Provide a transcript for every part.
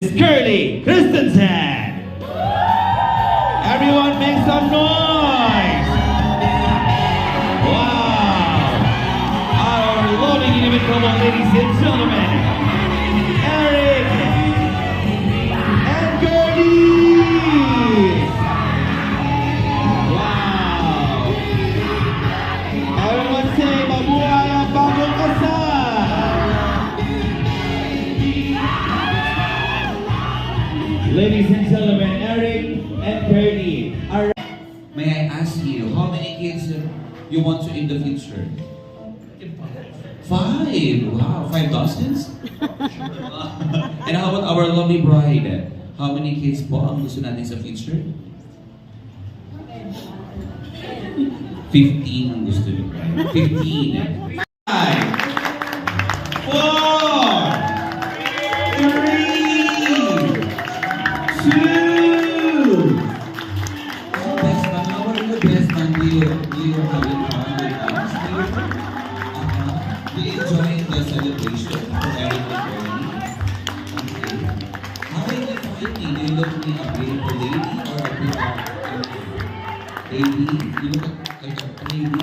Curly Christensen. Everyone make some noise. Wow. Our loving inimitable ladies and gentlemen, Eric and Curly. Wow. Everyone say, mabuhay ang bagong kasal. Ladies and gentlemen, Eric and Curly are... May I ask you, how many kids you want to in the future? 5. Wow, 5 dozens? And how about our lovely bride? How many kids po ang gusto natin sa future? 15 ang gusto niyo. 15. 5, 4, 3, 2. Best man, how are you, best man? Do you having fun with us? Do you enjoy the celebration for Eric and Curly? Okay. How are you finding? Do you look like a beautiful lady or a beautiful lady? You look like a lady.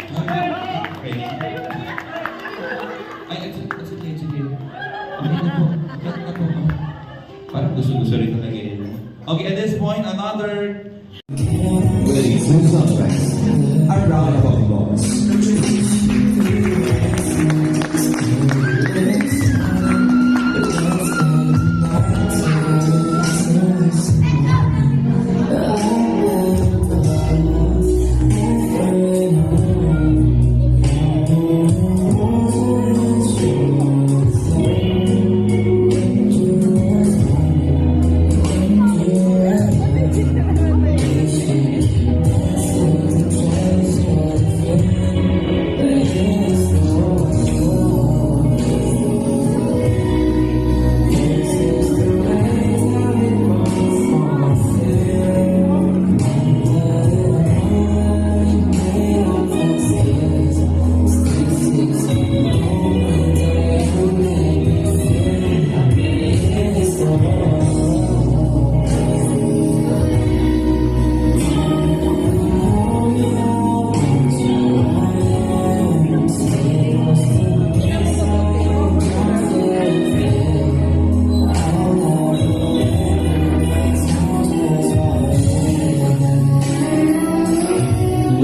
How are you? Ay, it's okay, it's okay. Okay na po. Okay na po. Parang gusto-gusto rin talaga yun. Okay, at this point, another... Ladies and gentlemen, a round of applause.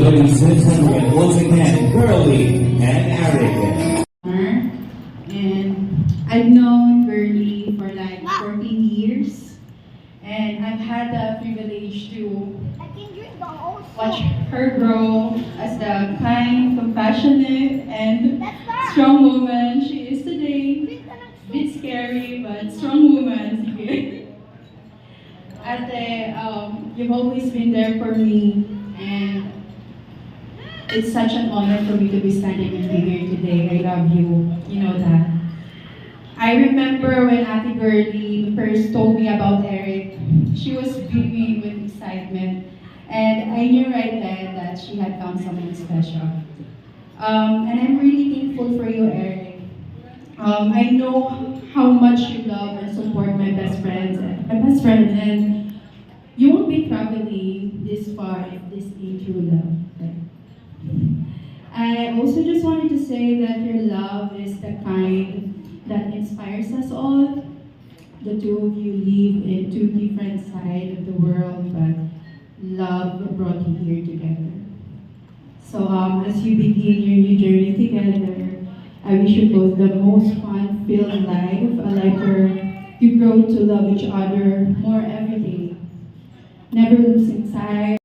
Ladies and gentlemen, once again, Curly and Eric. And I've known Curly for like 14 years, and I've had the privilege to watch her grow as the kind, compassionate, and strong woman she is today. A bit scary, but strong woman. Sige. Ate, you've always been there for me, and it's such an honor for me to be standing with you here today. I love you. You know that. I remember when Ate Gertie first told me about Eric, she was beaming with excitement. And I knew right then that she had found someone special. And I'm really thankful for you, Eric. I know how much you love and support my best friend, and you won't be traveling this far if this ain't true love. I also just wanted to say that your love is the kind that inspires us all. The two of you live in two different sides of the world, but love brought you here together. So as you begin your new journey together, I wish you both the most fun-filled life, a life where you grow to love each other more every day. Never losing sight.